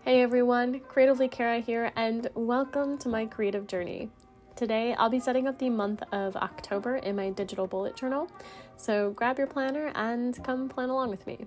Hey everyone, Creatively Cara here, and welcome to my creative journey. Today I'll be setting up the month of October in my digital bullet journal, so grab your planner and come plan along with me.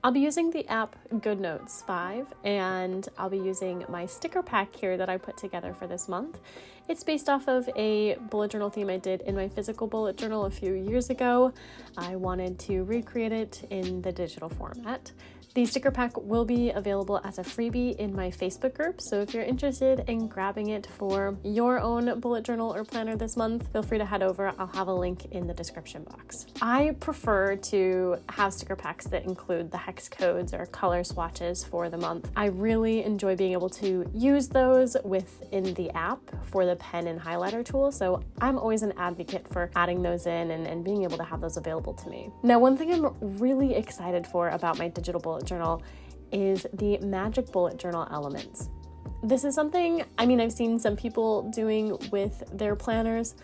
I'll be using the app GoodNotes 5, and I'll be using my sticker pack here that I put together for this month. It's based off of a bullet journal theme I did in my physical bullet journal a few years ago. I wanted to recreate it in the digital format. The sticker pack will be available as a freebie in my Facebook group, so if you're interested in grabbing it for your own bullet journal or planner this month, feel free to head over. I'll have a link in the description box. I prefer to have sticker packs that include the hex codes or color swatches for the month. I really enjoy being able to use those within the app for the pen and highlighter tool, so I'm always an advocate for adding those in and being able to have those available to me. Now, one thing I'm really excited for about my digital bullet journal is the magic bullet journal elements. This is something, I've seen some people doing with their planners,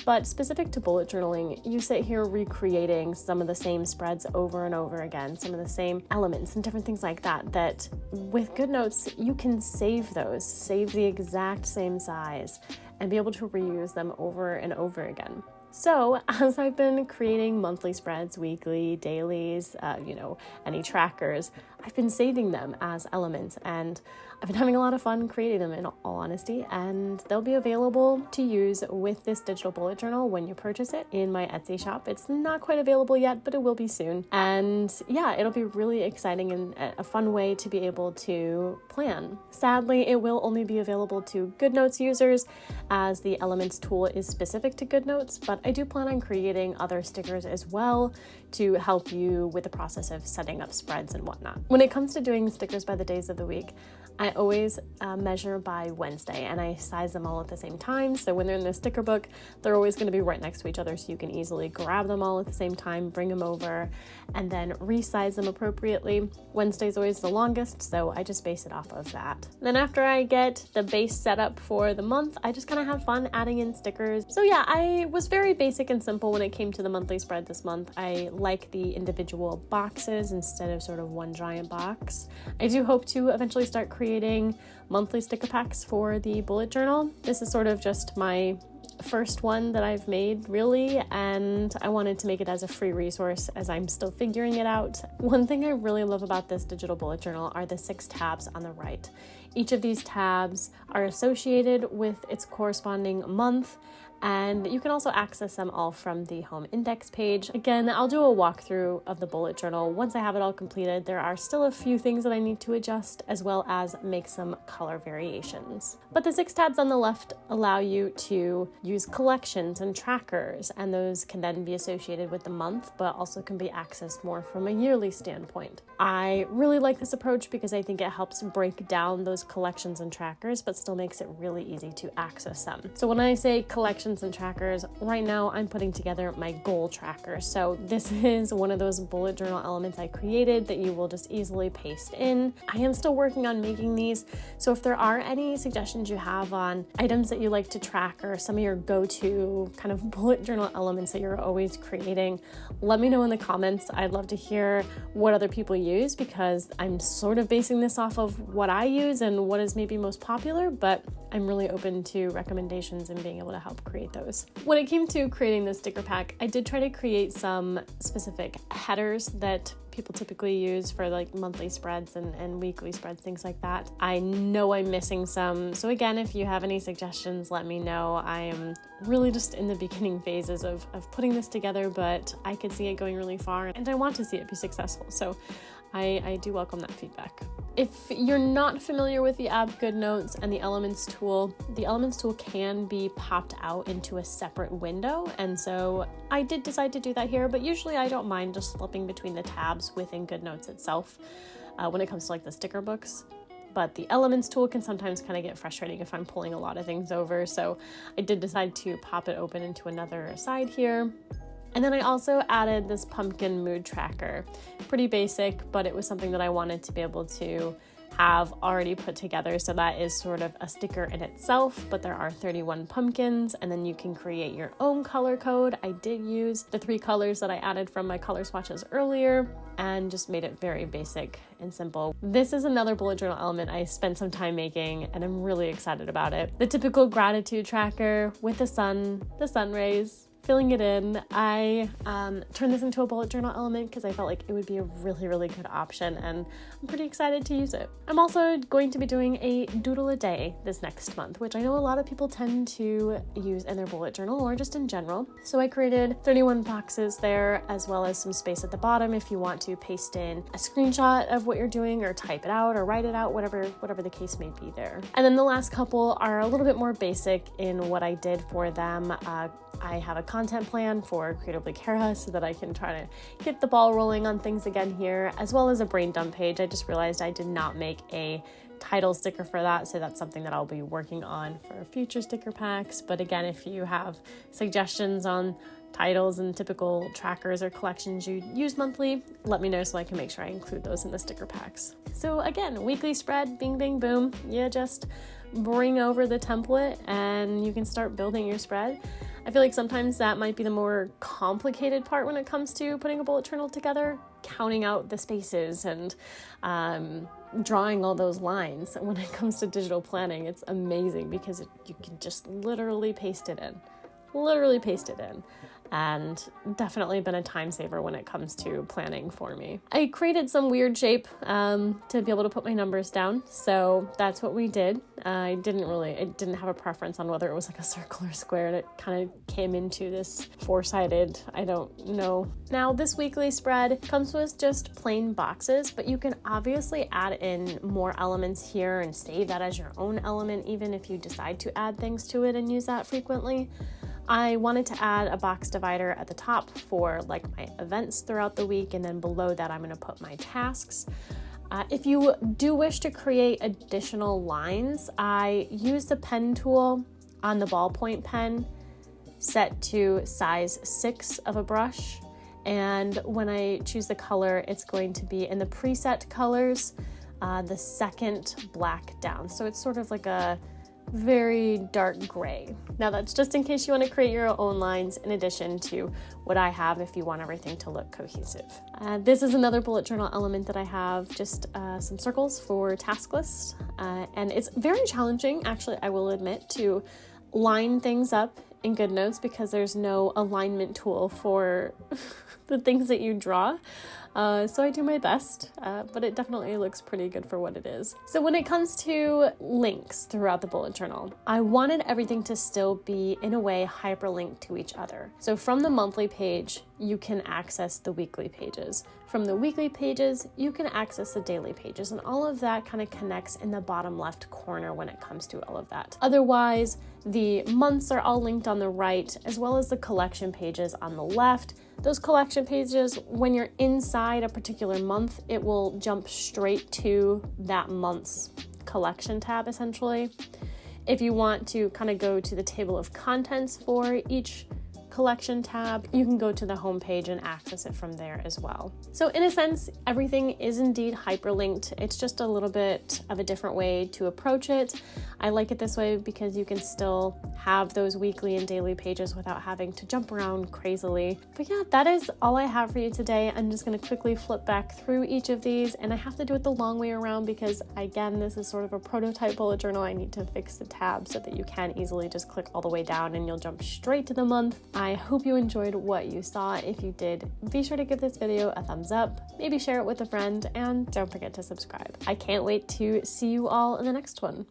but specific to bullet journaling, you sit here recreating some of the same spreads over and over again, some of the same elements and different things like that, that with GoodNotes, you can save the exact same size and be able to reuse them over and over again. So as I've been creating monthly spreads, weekly, dailies, any trackers, I've been saving them as elements, and I've been having a lot of fun creating them, in all honesty, and they'll be available to use with this digital bullet journal when you purchase it in my Etsy shop. It's not quite available yet, but it will be soon. And yeah, it'll be really exciting and a fun way to be able to plan. Sadly, it will only be available to GoodNotes users, as the Elements tool is specific to GoodNotes, but I do plan on creating other stickers as well to help you with the process of setting up spreads and whatnot. When it comes to doing stickers by the days of the week, I always measure by Wednesday, and I size them all at the same time. So when they're in the sticker book, they're always going to be right next to each other, so you can easily grab them all at the same time, bring them over, and then resize them appropriately. Wednesday's always the longest, so I just base it off of that. Then after I get the base set up for the month, I just kind of have fun adding in stickers. So yeah, I was very basic and simple when it came to the monthly spread this month. I like the individual boxes instead of sort of one giant box. I do hope to eventually start creating monthly sticker packs for the bullet journal. This is sort of just my first one that I've made, really, and I wanted to make it as a free resource as I'm still figuring it out. One thing I really love about this digital bullet journal are the 6 tabs on the right. Each of these tabs are associated with its corresponding month, and you can also access them all from the home index page. Again, I'll do a walkthrough of the bullet journal once I have it all completed. There are still a few things that I need to adjust, as well as make some color variations. But the 6 tabs on the left allow you to use collections and trackers, and those can then be associated with the month, but also can be accessed more from a yearly standpoint. I really like this approach because I think it helps break down those collections and trackers, but still makes it really easy to access them. So when I say collections and trackers, right now I'm putting together my goal tracker. So this is one of those bullet journal elements I created that you will just easily paste in. I am still working on making these, so if there are any suggestions you have on items that you like to track or some of your go-to kind of bullet journal elements that you're always creating, let me know in the comments. I'd love to hear what other people use, because I'm sort of basing this off of what I use and what is maybe most popular, but I'm really open to recommendations and being able to help create those. When it came to creating the sticker pack, I did try to create some specific headers that people typically use for like monthly spreads and weekly spreads, things like that. I know I'm missing some, so again, if you have any suggestions, let me know. I am really just in the beginning phases of putting this together, but I could see it going really far, and I want to see it be successful, so I do welcome that feedback. If you're not familiar with the app GoodNotes and the Elements tool can be popped out into a separate window, and so I did decide to do that here, but usually I don't mind just flipping between the tabs within GoodNotes itself when it comes to like the sticker books. But the Elements tool can sometimes kind of get frustrating if I'm pulling a lot of things over, so I did decide to pop it open into another side here. And then I also added this pumpkin mood tracker. Pretty basic, but it was something that I wanted to be able to have already put together. So that is sort of a sticker in itself, but there are 31 pumpkins, and then you can create your own color code. I did use the 3 colors that I added from my color swatches earlier and just made it very basic and simple. This is another bullet journal element I spent some time making, and I'm really excited about it. The typical gratitude tracker with the sun rays, filling it in. I turned this into a bullet journal element because I felt like it would be a really, really good option, and I'm pretty excited to use it. I'm also going to be doing a doodle a day this next month, which I know a lot of people tend to use in their bullet journal or just in general. So I created 31 boxes there, as well as some space at the bottom if you want to paste in a screenshot of what you're doing or type it out or write it out, whatever the case may be there. And then the last couple are a little bit more basic in what I did for them. I have a content plan for Creatively Cara so that I can try to get the ball rolling on things again here, as well as a brain dump page. I just realized I did not make a title sticker for that, so that's something that I'll be working on for future sticker packs. But again, if you have suggestions on titles and typical trackers or collections you use monthly, let me know so I can make sure I include those in the sticker packs. So again, weekly spread, bing, bing, boom. You just bring over the template and you can start building your spread. I feel like sometimes that might be the more complicated part when it comes to putting a bullet journal together, counting out the spaces and drawing all those lines. When it comes to digital planning, it's amazing because you can just literally paste it in. And definitely been a time saver when it comes to planning for me. I created some weird shape to be able to put my numbers down, so that's what we did. I didn't have a preference on whether it was like a circle or square, and it kind of came into this 4-sided, I don't know. Now this weekly spread comes with just plain boxes, but you can obviously add in more elements here and save that as your own element, even if you decide to add things to it and use that frequently. I wanted to add a box divider at the top for like my events throughout the week, and then below that I'm going to put my tasks. If you do wish to create additional lines, I use the pen tool on the ballpoint pen set to size 6 of a brush, and when I choose the color, it's going to be in the preset colors, the second black down. So it's sort of like a very dark gray. Now that's just in case you want to create your own lines in addition to what I have if you want everything to look cohesive. This is another bullet journal element that I have, just some circles for task list. And it's very challenging, actually, I will admit, to line things up in GoodNotes because there's no alignment tool for the things that you draw. So I do my best, but it definitely looks pretty good for what it is. So when it comes to links throughout the bullet journal, I wanted everything to still be, in a way, hyperlinked to each other. So from the monthly page, you can access the weekly pages. From the weekly pages, you can access the daily pages, and all of that kind of connects in the bottom left corner when it comes to all of that. Otherwise, the months are all linked on the right, as well as the collection pages on the left. Those collection pages, when you're inside a particular month, it will jump straight to that month's collection tab, essentially. If you want to kind of go to the table of contents for each collection tab, you can go to the home page and access it from there as well. So in a sense, everything is indeed hyperlinked. It's just a little bit of a different way to approach it. I like it this way because you can still have those weekly and daily pages without having to jump around crazily. But yeah, that is all I have for you today. I'm just going to quickly flip back through each of these, and I have to do it the long way around because, again, this is sort of a prototype bullet journal. I need to fix the tab so that you can easily just click all the way down and you'll jump straight to the month. I hope you enjoyed what you saw. If you did, be sure to give this video a thumbs up, maybe share it with a friend, and don't forget to subscribe. I can't wait to see you all in the next one.